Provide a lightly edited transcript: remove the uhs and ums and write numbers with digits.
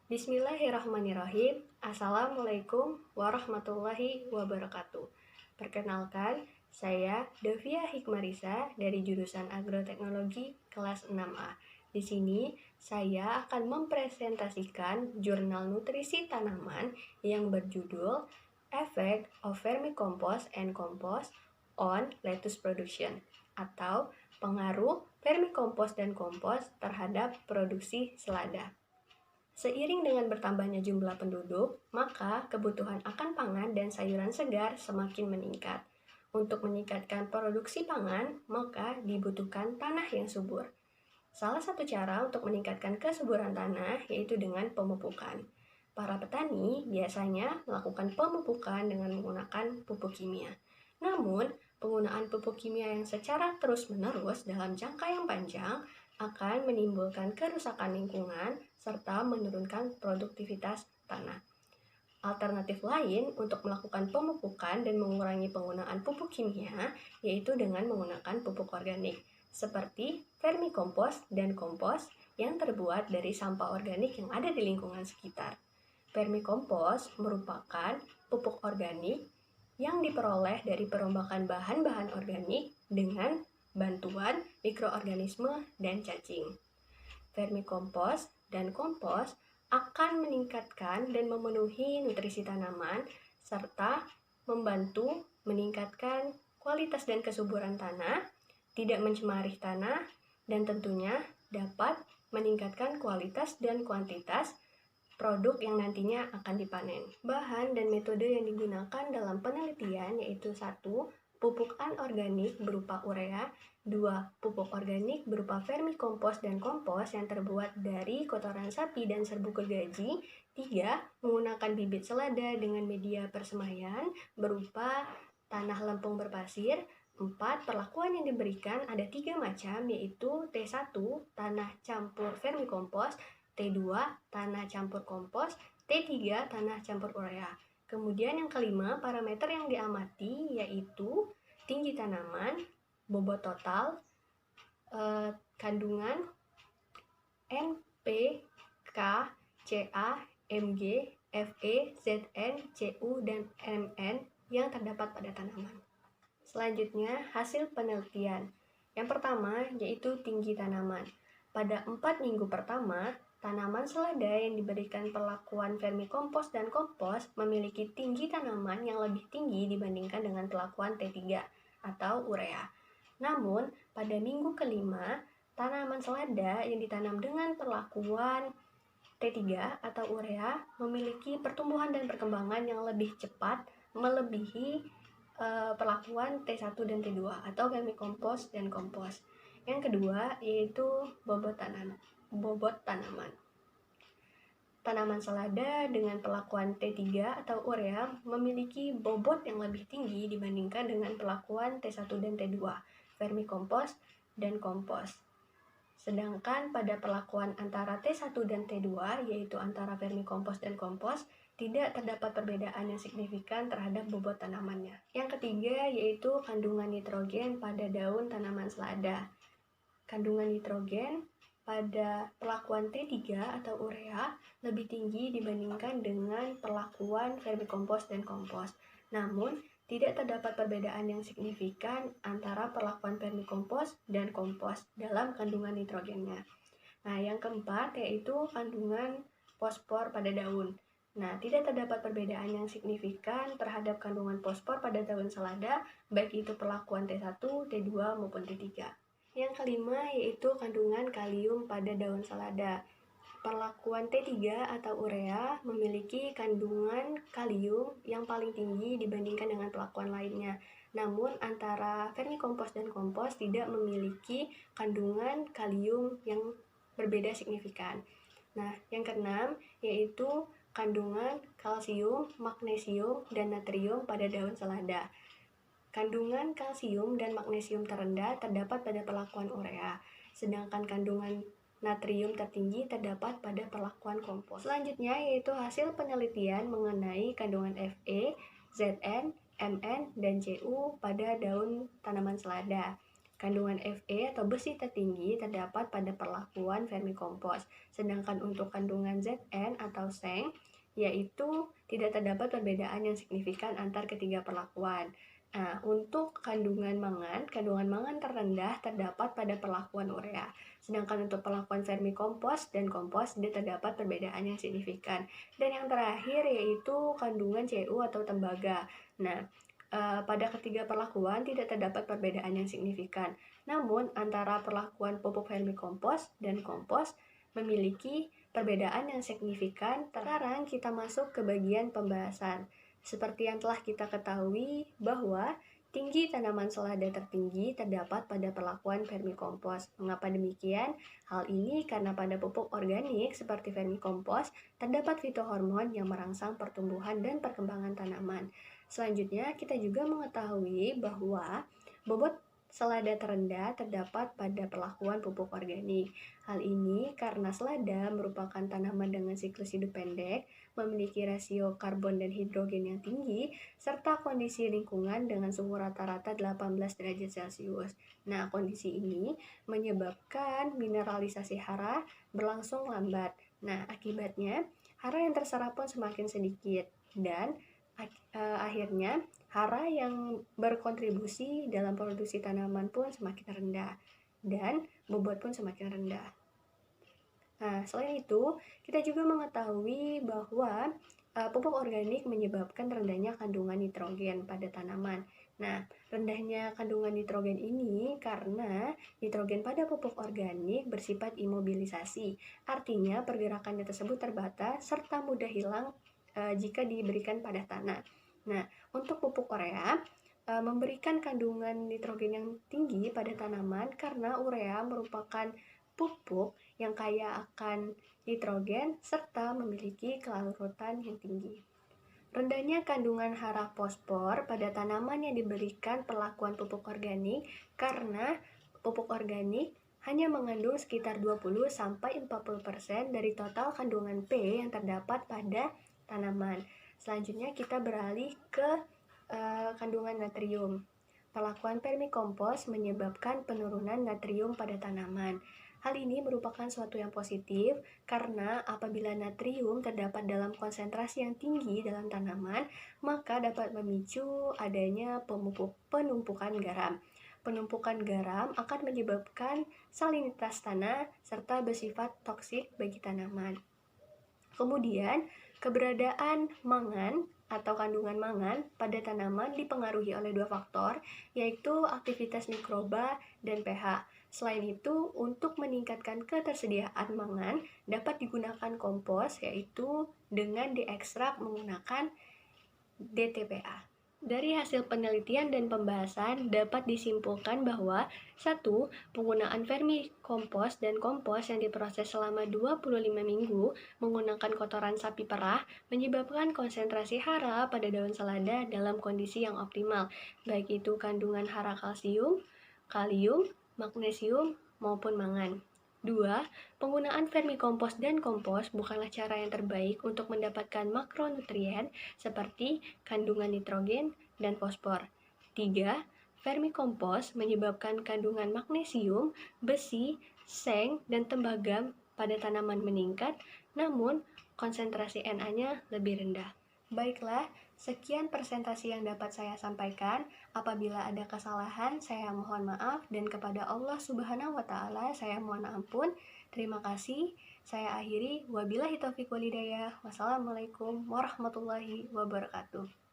Bismillahirrahmanirrahim. Assalamualaikum warahmatullahi wabarakatuh. Perkenalkan, saya Devia Hikmarisa dari jurusan Agroteknologi kelas 6A. Di sini, saya akan mempresentasikan jurnal nutrisi tanaman yang berjudul Effect of Vermicompost and Compost on Lettuce Production atau pengaruh vermicompost dan kompos terhadap produksi selada. Seiring dengan bertambahnya jumlah penduduk, maka kebutuhan akan pangan dan sayuran segar semakin meningkat. Untuk meningkatkan produksi pangan, maka dibutuhkan tanah yang subur. Salah satu cara untuk meningkatkan kesuburan tanah yaitu dengan pemupukan. Para petani biasanya melakukan pemupukan dengan menggunakan pupuk kimia. Namun, penggunaan pupuk kimia yang secara terus-menerus dalam jangka yang panjang akan menimbulkan kerusakan lingkungan serta menurunkan produktivitas tanah. Alternatif lain untuk melakukan pemupukan dan mengurangi penggunaan pupuk kimia yaitu dengan menggunakan pupuk organik seperti vermicompost dan kompos yang terbuat dari sampah organik yang ada di lingkungan sekitar. Vermicompost merupakan pupuk organik yang diperoleh dari perombakan bahan-bahan organik dengan bantuan mikroorganisme dan cacing. Vermicompost dan kompos akan meningkatkan dan memenuhi nutrisi tanaman serta membantu meningkatkan kualitas dan kesuburan tanah, tidak mencemari tanah, dan tentunya dapat meningkatkan kualitas dan kuantitas produk yang nantinya akan dipanen. Bahan dan metode yang digunakan dalam penelitian yaitu 1. Pupuk anorganik berupa urea, 2. Pupuk organik berupa vermicompost dan kompos yang terbuat dari kotoran sapi dan serbuk gergaji, 3. Menggunakan bibit selada dengan media persemaian berupa tanah lempung berpasir, 4. Perlakuan yang diberikan ada 3 macam yaitu T1, tanah campur vermicompost, T2, tanah campur kompos, T3, tanah campur urea. Kemudian yang kelima, parameter yang diamati yaitu tinggi tanaman, bobot total, kandungan NP, K, Ca, Mg, Fe, Zn, Cu, dan Mn yang terdapat pada tanaman. Selanjutnya, hasil penelitian. Yang pertama yaitu tinggi tanaman. Pada 4 minggu pertama, tanaman selada yang diberikan perlakuan vermicompost dan kompos memiliki tinggi tanaman yang lebih tinggi dibandingkan dengan perlakuan T3 atau urea. Namun, pada minggu kelima, tanaman selada yang ditanam dengan perlakuan T3 atau urea memiliki pertumbuhan dan perkembangan yang lebih cepat melebihi perlakuan T1 dan T2 atau vermicompost dan kompos. Yang kedua yaitu bobot tanaman. Tanaman selada dengan perlakuan T3 atau urea memiliki bobot yang lebih tinggi dibandingkan dengan perlakuan T1 dan T2, vermicompost dan kompos. Sedangkan pada perlakuan antara T1 dan T2, yaitu antara vermicompost dan kompos, tidak terdapat perbedaan yang signifikan terhadap bobot tanamannya. Yang ketiga yaitu kandungan nitrogen pada daun tanaman selada. Kandungan nitrogen pada perlakuan T3 atau urea lebih tinggi dibandingkan dengan perlakuan vermicompost dan kompos. Namun, tidak terdapat perbedaan yang signifikan antara perlakuan vermicompost dan kompos dalam kandungan nitrogennya. Nah, yang keempat yaitu kandungan fosfor pada daun. Nah, tidak terdapat perbedaan yang signifikan terhadap kandungan fosfor pada daun selada, baik itu perlakuan T1, T2 maupun T3. Yang kelima yaitu kandungan kalium pada daun selada. Perlakuan T3 atau urea memiliki kandungan kalium yang paling tinggi dibandingkan dengan perlakuan lainnya. Namun antara vermicompost dan kompos tidak memiliki kandungan kalium yang berbeda signifikan. Nah, yang keenam yaitu kandungan kalsium, magnesium, dan natrium pada daun selada. Kandungan kalsium dan magnesium terendah terdapat pada perlakuan urea, sedangkan kandungan natrium tertinggi terdapat pada perlakuan kompos. Selanjutnya yaitu hasil penelitian mengenai kandungan Fe, Zn, Mn, dan Cu pada daun tanaman selada. Kandungan Fe atau besi tertinggi terdapat pada perlakuan vermikompos, sedangkan untuk kandungan Zn atau seng, yaitu tidak terdapat perbedaan yang signifikan antar ketiga perlakuan. Nah, untuk kandungan mangan terendah terdapat pada perlakuan urea. Sedangkan untuk perlakuan vermikompos dan kompos tidak terdapat perbedaan yang signifikan. Dan yang terakhir yaitu kandungan Cu atau tembaga. Nah, pada ketiga perlakuan tidak terdapat perbedaan yang signifikan. Namun, antara perlakuan pupuk vermikompos dan kompos memiliki perbedaan yang signifikan. Sekarang kita masuk ke bagian pembahasan. Seperti yang telah kita ketahui bahwa tinggi tanaman selada tertinggi terdapat pada perlakuan vermikompos. Mengapa demikian? Hal ini karena pada pupuk organik seperti vermikompos terdapat fitohormon yang merangsang pertumbuhan dan perkembangan tanaman. Selanjutnya, kita juga mengetahui bahwa bobot selada terendah terdapat pada perlakuan pupuk organik. Hal ini karena selada merupakan tanaman dengan siklus hidup pendek, memiliki rasio karbon dan hidrogen yang tinggi, serta kondisi lingkungan dengan suhu rata-rata 18 derajat Celcius. Nah, kondisi ini menyebabkan mineralisasi hara berlangsung lambat. Nah, akibatnya hara yang terserap pun semakin sedikit dan akhirnya hara yang berkontribusi dalam produksi tanaman pun semakin rendah dan bobot pun semakin rendah. Nah, selain itu, kita juga mengetahui bahwa pupuk organik menyebabkan rendahnya kandungan nitrogen pada tanaman. Nah, rendahnya kandungan nitrogen ini karena nitrogen pada pupuk organik bersifat imobilisasi. Artinya, pergerakannya tersebut terbatas serta mudah hilang jika diberikan pada tanah. Nah, untuk pupuk urea memberikan kandungan nitrogen yang tinggi pada tanaman karena urea merupakan pupuk yang kaya akan nitrogen serta memiliki kelarutan yang tinggi. Rendahnya kandungan hara fosfor pada tanaman yang diberikan perlakuan pupuk organik karena pupuk organik hanya mengandung sekitar 20-40% dari total kandungan P yang terdapat pada tanaman. Selanjutnya kita beralih ke kandungan natrium. Perlakuan vermikompos menyebabkan penurunan natrium pada tanaman. Hal ini merupakan suatu yang positif karena apabila natrium terdapat dalam konsentrasi yang tinggi dalam tanaman, maka dapat memicu adanya penumpukan garam. Penumpukan garam akan menyebabkan salinitas tanah serta bersifat toksik bagi tanaman. Kemudian, keberadaan mangan atau kandungan mangan pada tanaman dipengaruhi oleh dua faktor, yaitu aktivitas mikroba dan pH. Selain itu, untuk meningkatkan ketersediaan mangan, dapat digunakan kompos, yaitu dengan diekstrak menggunakan DTPA. Dari hasil penelitian dan pembahasan dapat disimpulkan bahwa 1. Penggunaan vermikompos dan kompos yang diproses selama 25 minggu menggunakan kotoran sapi perah menyebabkan konsentrasi hara pada daun selada dalam kondisi yang optimal, baik itu kandungan hara kalsium, kalium, magnesium, maupun mangan. 2. Penggunaan vermikompos dan kompos bukanlah cara yang terbaik untuk mendapatkan makronutrien seperti kandungan nitrogen dan fosfor. 3. Vermikompos menyebabkan kandungan magnesium, besi, seng, dan tembaga pada tanaman meningkat, namun konsentrasi Na-nya lebih rendah. Baiklah, sekian presentasi yang dapat saya sampaikan. Apabila ada kesalahan, saya mohon maaf dan kepada Allah Subhanahu wa Ta'ala saya mohon ampun. Terima kasih. Saya akhiri. Wabillahi taufiq wal hidayah. Wassalamualaikum warahmatullahi wabarakatuh.